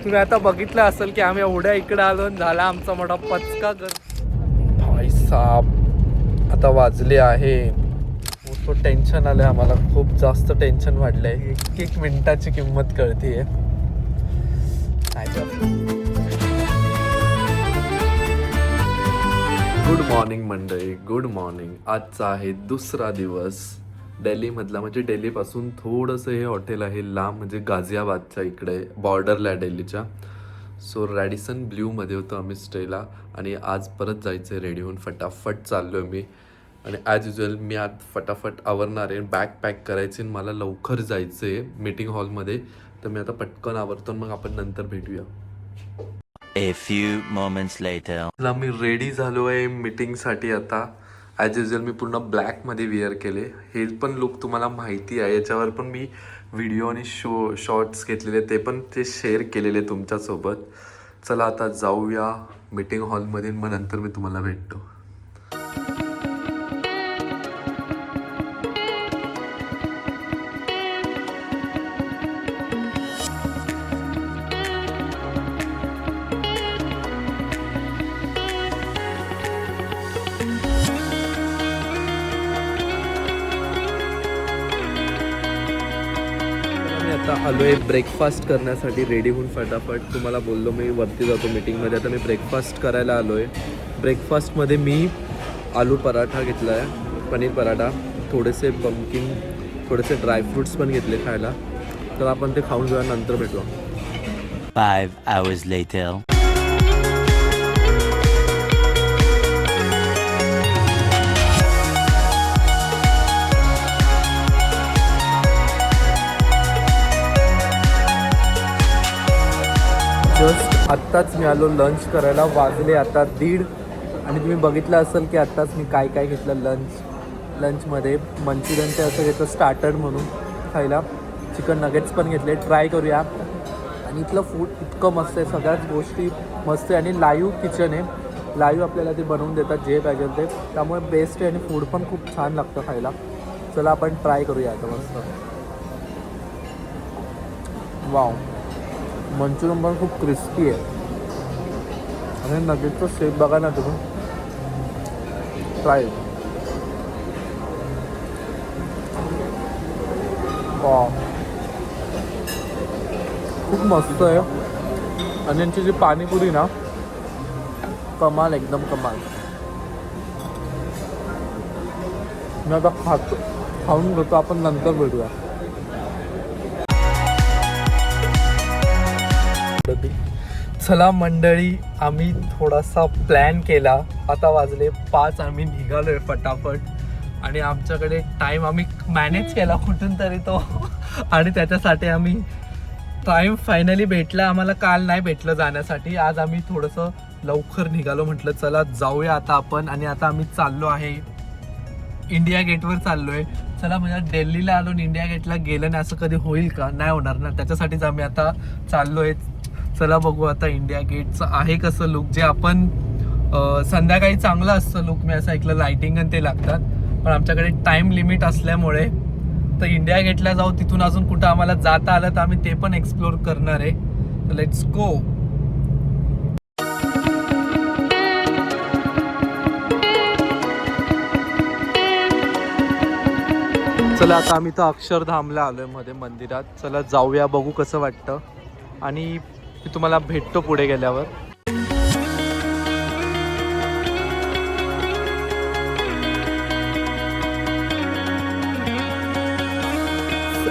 तुम्ही आता बघितलं असेल की आम्ही एवढ्या इकडे आलो झाला आमचा मोठा पचका भाई साहब आता वाजले आहे. तो टेन्शन आलंय आम्हाला, खूप जास्त टेन्शन वाढलंय. एक एक मिनिटाची किंमत कळतीये. गुड मॉर्निंग मंडळी, गुड मॉर्निंग. आजचा आहे दुसरा दिवस दिल्लीमधला. म्हणजे दिल्लीपासून थोडंसं हे हॉटेल आहे लांब, म्हणजे गाझियाबादच्या इकडे बॉर्डरला दिल्लीच्या. सो रॅडिसन ब्ल्यूमध्ये होतो आम्ही स्टेला. आणि आज परत जायचं आहे रेडी होऊन. फटाफट चाललो आहे मी. आणि ॲज युजल मी आज फटाफट आवरणार आहे. बॅग पॅक करायची आणि मला लवकर जायचं आहे मीटिंग हॉलमध्ये. तर मी आता पटकन आवरतो, मग आपण नंतर भेटूया. A few moments later. Me ready झालो आहे मीटिंगसाठी आता. ॲज युजल मी पूर्ण ब्लॅकमध्ये वेअर केले. हे पण लुक तुम्हाला माहिती आहे, याच्यावर पण मी व्हिडिओ आणि शॉर्ट्स घेतलेले, ते पण ते शेअर केलेले तुमच्यासोबत. चला आता जाऊया मीटिंग हॉलमध्ये, मग नंतर मी तुम्हाला भेटतो. आता आलो आहे ब्रेकफास्ट करण्यासाठी रेडी होऊन फटाफट. तुम्हाला बोललो मी वरती जातो मीटिंगमध्ये. आता मी ब्रेकफास्ट करायला आलो आहे. ब्रेकफास्टमध्ये मी आलू पराठा घेतला आहे, पनीर पराठा, थोडेसे पंपकिन, थोडेसे ड्रायफ्रूट्स पण घेतले खायला. तर आपण ते खाऊन घेऊया, नंतर भेटू. 5 hours later. जस्ट आत्ताच मी आलो लंच करायला. वाजले आता 1:30. आणि तुम्ही बघितलं असेल की आत्ताच मी काय काय घेतलं लंचमध्ये. मंचुरियन ते असं घेतलं स्टार्टर म्हणून खायला. चिकन नगेट्स पण घेतले, ट्राय करूया. आणि इथलं फूड इतकं मस्त आहे, सगळ्याच गोष्टी मस्त आहे. आणि लाईव्ह किचन आहे, लाईव्ह आपल्याला ते बनवून देतात जे पाहिजे ते, त्यामुळे बेस्ट आहे. आणि फूड पण खूप छान लागतं खायला. चला आपण ट्राय करूया आता मस्त. वाव, मंचुरियन पण खूप क्रिस्पी आहे. आणि नगेटचा शेप बघा ना तुम्ही. ट्राय. वाव, खूप मस्त आहे. आणि यांची जी पाणीपुरी ना, कमाल, एकदम कमाल. मी आता खाऊन घेतो, आपण नंतर भेटूया. चला मंडळी, आम्ही थोडासा प्लॅन केला. आता वाजले 5, आम्ही निघालोय फटाफट. आणि आमच्याकडे टाईम आम्ही मॅनेज केला कुठून तरी तो. आणि त्याच्यासाठी आम्ही टाईम फायनली भेटला आम्हाला. काल नाही भेटलं जाण्यासाठी. आज आम्ही थोडंसं लवकर निघालो. म्हटलं चला जाऊया आता आपण. आणि आता आम्ही चाललो आहे इंडिया गेटवर चाललो आहे. चला, म्हणजे दिल्लीला आलो इंडिया गेटला गेलं नाही असं कधी होईल का? नाही होणार ना. त्याच्यासाठीच आम्ही आता चाललो आहे. चला बघू आता इंडिया गेटचं आहे कसं लुक. जे आपण संध्याकाळी चांगलं असतं लुक, मी असं ऐकलं, लाइटिंग आणि ते लागतात. पण आमच्याकडे टाईम लिमिट असल्यामुळे तर इंडिया गेटला जाऊ, तिथून अजून कुठं आम्हाला जाता आलं तर आम्ही ते पण एक्सप्लोर करणार आहे. Let's go. चला आता आम्ही तर अक्षरधामला आलोय मध्ये मंदिरात. चला जाऊया, बघू कसं वाटतं. आणि मी तुम्हाला भेटतो पुढे गेल्यावर.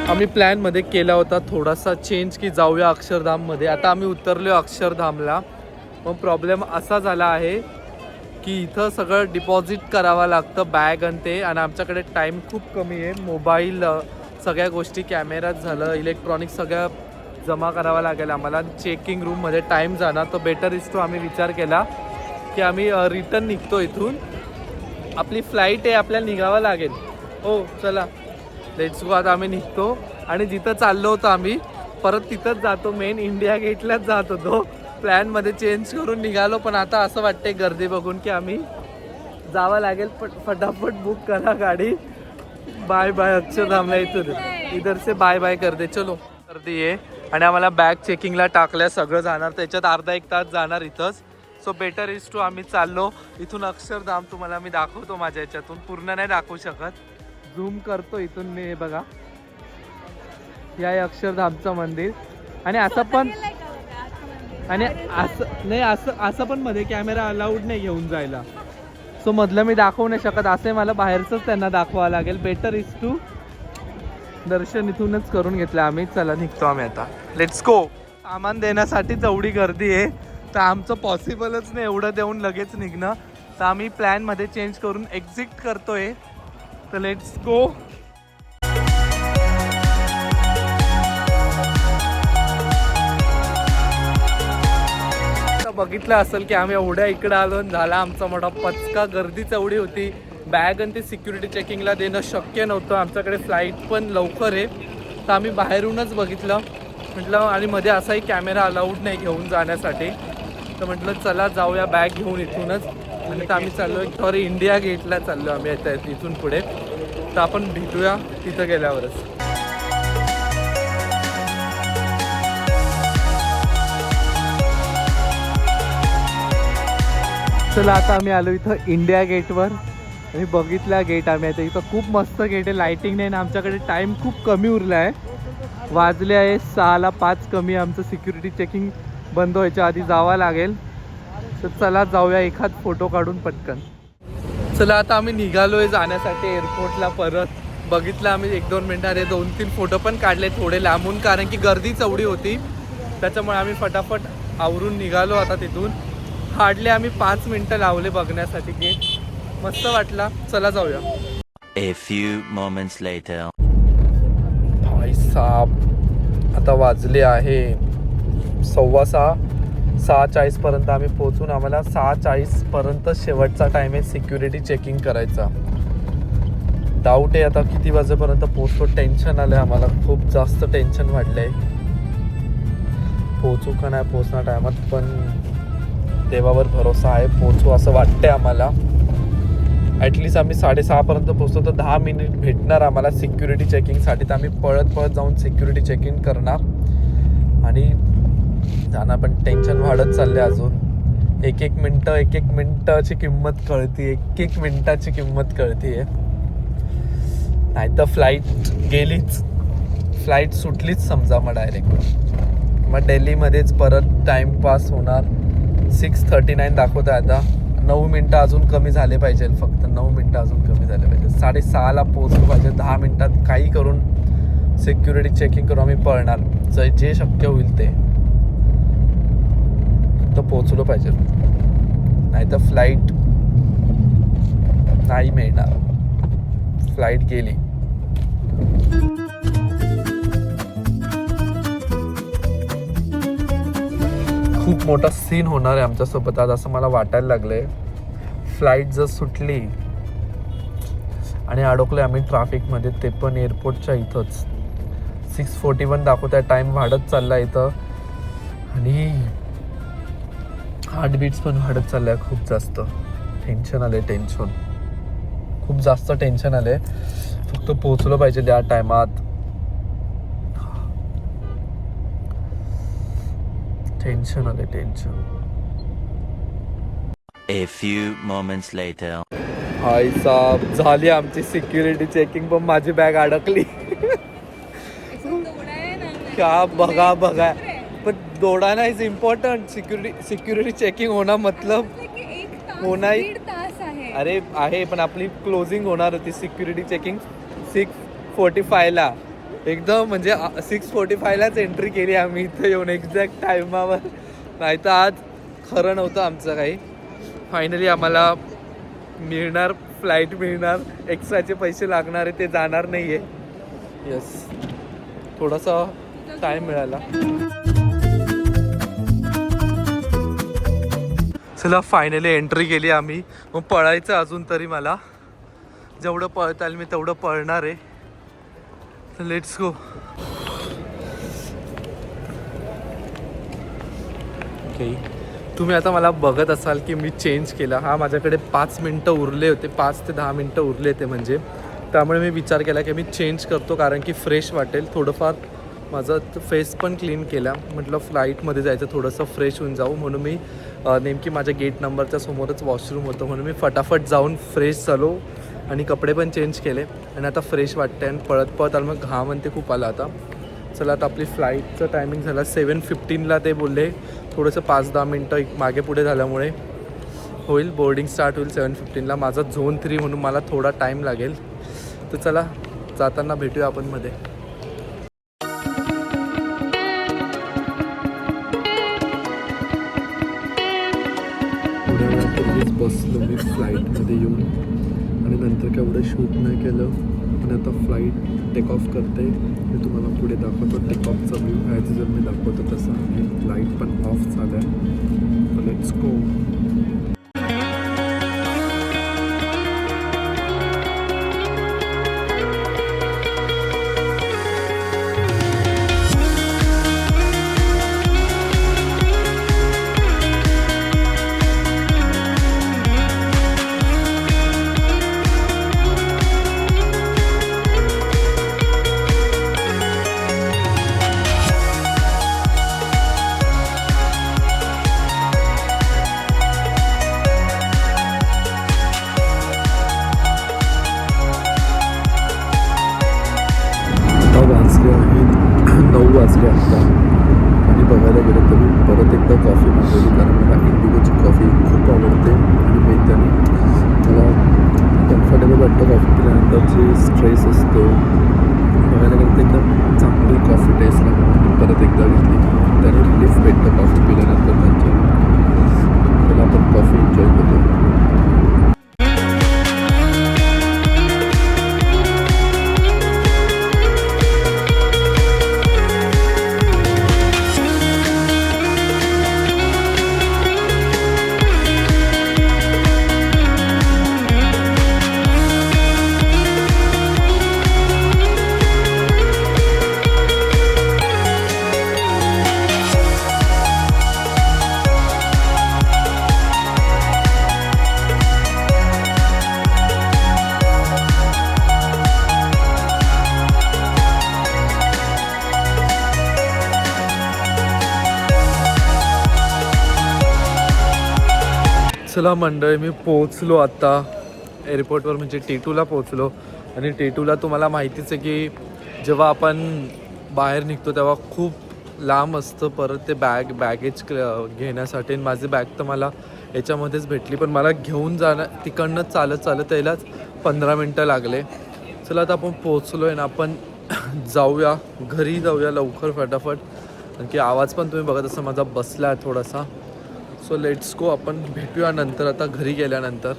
आम्ही प्लॅनमध्ये केला होता थोडासा चेंज की जाऊया अक्षरधाममध्ये. आता आम्ही उतरलो अक्षरधामला. पण प्रॉब्लेम असा झाला आहे की इथं सगळं डिपॉझिट करावं लागतं, बॅग आणि ते. आणि आमच्याकडे टाईम खूप कमी आहे. मोबाईल, सगळ्या गोष्टी, कॅमेराच झालं, इलेक्ट्रॉनिक सगळ्या जमा करावा लागेल आम्हाला. चेकिंग रूममध्ये टाईम जाणार. तर बेटर इज टू आम्ही विचार केला की आम्ही रिटर्न निघतो इथून. आपली फ्लाईट आहे, आपल्याला निघावं लागेल. हो चला लेट्स गो. आता आम्ही निघतो. आणि जिथं चाललो होतो आम्ही परत तिथंच जातो, मेन इंडिया गेटलाच जात होतो. प्लॅनमध्ये चेंज करून निघालो. पण आता असं वाटतंय गर्दी बघून की आम्ही जावं लागेल. फटाफट बुक करा गाडी. बाय बाय अक्षरधामला. इथून इधर से बाय बाय कर दे. चलो गर्दी आहे. आणि आम्हाला बॅग चेकिंगला टाकल्या, सगळं जाणार त्याच्यात अर्धा एक तास जाणार इथंच. सो बेटर इज टू आम्ही चाललो इथून अक्षरधाम. तुम्हाला मी दाखवतो माझ्या याच्यातून, पूर्ण नाही दाखवू शकत, झूम करतो इथून मी. हे बघा, हे आहे अक्षरधामचं मंदिर. आणि असं पण आणि असं नाही, असं पण मध्ये कॅमेरा अलाउड नाही घेऊन जायला. सो मधलं मी दाखवू नाही शकत, असे मला बाहेरचंच त्यांना दाखवावं लागेल. बेटर इज टू दर्शन इथूनच करून घेतलं आम्ही. चला निघतो आम्ही आता, लेट्स गो. सामान देण्यासाठीच एवढी गर्दी आहे, तर आमचं पॉसिबलच नाही एवढं देऊन लगेच निघणं. तर आम्ही प्लॅनमध्ये चेंज करून एक्झिट करतोय. तर लेट्स गो. बघितलं असेल की आम्ही एवढ्या इकडे आलो, झाला आमचा मोठा पचका. गर्दीच एवढी होती, बॅग आणि ते सिक्युरिटी चेकिंगला देणं शक्य नव्हतं. आमच्याकडे फ्लाईट पण लवकर आहे, तर आम्ही बाहेरूनच बघितलं म्हटलं. आणि मध्ये असाही कॅमेरा अलाउड नाही घेऊन जाण्यासाठी, तर म्हटलं चला जाऊया बॅग घेऊन इथूनच. आणि तर आम्ही चाललो सॉरी इंडिया गेटला चाललो आम्ही आता इथून पुढे. तर आपण भेटूया तिथं गेल्यावरच. चला आता आम्ही आलो इथं इंडिया गेटवर आणि बघितला गेट आम्ही आता. इथं खूप मस्त गेट आहे, लाईटिंग नाही ना. आमच्याकडे टाईम खूप कमी उरला आहे, वाजले आहे 6:05 कमी. आमचं सिक्युरिटी चेकिंग बंद व्हायच्या आधी जावं लागेल. तर चला जाऊया, एखाद फोटो काढून पटकन. चला आता आम्ही निघालोय जाण्यासाठी एअरपोर्टला परत. बघितलं आम्ही 1-2 मिनिटात 2-3 फोटो पण काढले थोडे लांबून, कारण की गर्दीच एवढी होती. त्याच्यामुळे आम्ही फटाफट आवरून निघालो आता तिथून. हार्डली आम्ही 5 मिनिटं लावले बघण्यासाठी गेट. मस्त वाटला. चला जाऊया. A few moments later. भाई साहब, आता वाजले आहे 6:15. 6:40 पर्यंत आम्ही पोहोचून, आम्हाला 6:40 पर्यंत शेवटचा टाइम आहे सिक्युरिटी चेकिंग करायचा. डाऊट आहे आता किती वाजेपर्यंत पोहोचतो. टेन्शन आलंय आम्हाला, खूप जास्त टेन्शन वाढलंय. पोहोचू का नाही पोहोचणार टायमात, पण देवावर भरोसा आहे, पोहोचू असं वाटतंय आम्हाला. ॲटलिस्ट आम्ही 6:30 पर्यंत पोहोचतो, तर 10 मिनिट भेटणार आम्हाला सिक्युरिटी चेकिंगसाठी. तर आम्ही पळत जाऊन सिक्युरिटी चेकिंग करणार आणि जाणार. पण टेन्शन वाढत चालले अजून. एक एक मिनटाची किंमत कळते, एक मिनिटाची किंमत कळते. नाही तर फ्लाईट गेलीच, फ्लाईट सुटलीच समजा मग डायरेक्ट. मग दिल्लीमध्येच परत टाईमपास होणार. 6:39 दाखवत आहे आता. 9 मिनटं अजून कमी झाले पाहिजे, फक्त 9 मिनटं अजून कमी झाले पाहिजे. 6:30ला पोहोचलो पाहिजे. 10 मिनटात काही करून सिक्युरिटी चेकिंग करून आम्ही पळणार, जे शक्य होईल ते. तर पोहोचलो पाहिजे, नाही तर फ्लाईट नाही मिळणार. फ्लाईट गेली. खूप मोठा सीन होणार आहे आमच्यासोबत आज, असं मला वाटायला लागलंय. फ्लाईट जर सुटली आणि अडकलोय आम्ही ट्रॅफिकमध्ये, ते पण एअरपोर्टच्या इथंच. 6:41 दाखवत आहे, टाईम वाढत चालला इथं. आणि हार्टबीट्स पण वाढत चालल्या खूप जास्त. टेन्शन आलंय, टेन्शन खूप जास्त टेन्शन आलंय. फक्त पोहोचलो पाहिजे त्या टायमात. टेन्शन आले, tension. A few moments later. हाय साहब, झाली आमची सिक्युरिटी चेकिंग, पण माझी बॅग अडकली. का बघा, पण दौड़ाना इज इम्पॉर्टंट. सिक्युरिटी चेकिंग होना मतलब होना ही. अरे आहे, पण आपली क्लोजिंग होणार होती सिक्युरिटी चेकिंग 6:45ला. एकदम म्हणजे 6:45लाच एंट्री केली आम्ही इथं येऊन एक्झॅक्ट टायमावर. नाही तर आज खरं नव्हतं आमचं काही. फायनली आम्हाला मिळणार, फ्लाईट मिळणार. एक्स्ट्राचे पैसे लागणार आहे, ते जाणार नाही आहे. येस, थोडासा टाईम मिळाला. चला फायनली एंट्री केली आम्ही. मग पळायचं अजून तरी मला. जेवढं पळता येईल मी तेवढं पळणार आहे. तर लेट्स गो. ओके, तुम्ही आता मला बघत असाल की मी चेंज केला. हा माझ्याकडे 5 मिनटं उरले होते, 5 ते 10 मिनटं उरले होते म्हणजे. त्यामुळे मी विचार केला की मी चेंज करतो, कारण की फ्रेश वाटेल. थोडंफार माझा फेस पण क्लीन केला. म्हटलं फ्लाईटमध्ये जायचं थोडंसं फ्रेश होऊन जाऊ, म्हणून मी नेमकी माझ्या गेट नंबरच्या समोरच वॉशरूम होतं, म्हणून मी फटाफट जाऊन फ्रेश झालो आणि कपडे पण चेंज केले आणि आता फ्रेश वाटते. आणि पळत पळत आलं, मग घाम आणि ते खूप आला आता. चला आता आपली फ्लाईटचं टायमिंग झाला 7:15ला. ते बोलले थोडंसं 5-10 मिनटं मागे पुढे झाल्यामुळे होईल, बोर्डिंग स्टार्ट होईल 7:15ला. माझा झोन 3 म्हणून मला थोडा टाईम लागेल. तर चला जाताना भेटूया आपण मध्ये. थोड्या वेळापूर्वीच बसलो मी फ्लाईटमध्ये येऊन आणि नंतर काय एवढं शूट नाही केलं. आणि आता फ्लाईट टेक ऑफ करते. मी तुम्हाला पुढे दाखवतो टेक ऑफचा व्ह्यू. ॲज जर मी दाखवतो तसं आहे. फ्लाईट पण ऑफ झालं आहे. Let's go. वाजले आता आणि बघायला गेलं तर मी परत एकदा कॉफी मागवली, कारण मला इंडिगोची कॉफी खूप आवडते आणि मी त्याने मला कम्फर्टेबल वाटतं. कॉफी पिल्यानंतर जे स्ट्रेस असतो, बघायला गेलं तर एकदम चांगली कॉफी टेस्ट लागते. मी परत एकदा घेतली, त्याने रिलीफ भेटतं कॉफी पिल्यानंतर. नंतर त्याला आपण कॉफी एन्जॉय करतो. चला मंडळी, मी पोहोचलो आता एअरपोर्टवर, म्हणजे T2ला पोहोचलो. आणि T2ला तुम्हाला माहितीच आहे की जेव्हा आपण बाहेर निघतो तेव्हा खूप लांब असतं. परत ते बॅगेज घेण्यासाठी. माझी बॅग तर मला याच्यामध्येच भेटली, पण मला घेऊन जाणं तिकडनं चालत यायलाच 15 मिनटं लागले. चला आता आपण पोहोचलो आहे ना, आपण जाऊया घरी, जाऊया लवकर फटाफट. आणखी आवाज पण तुम्ही बघत असता माझा बसला आहे थोडासा. So let's go. आपण भेटूया नंतर, आता घरी गेल्यानंतर.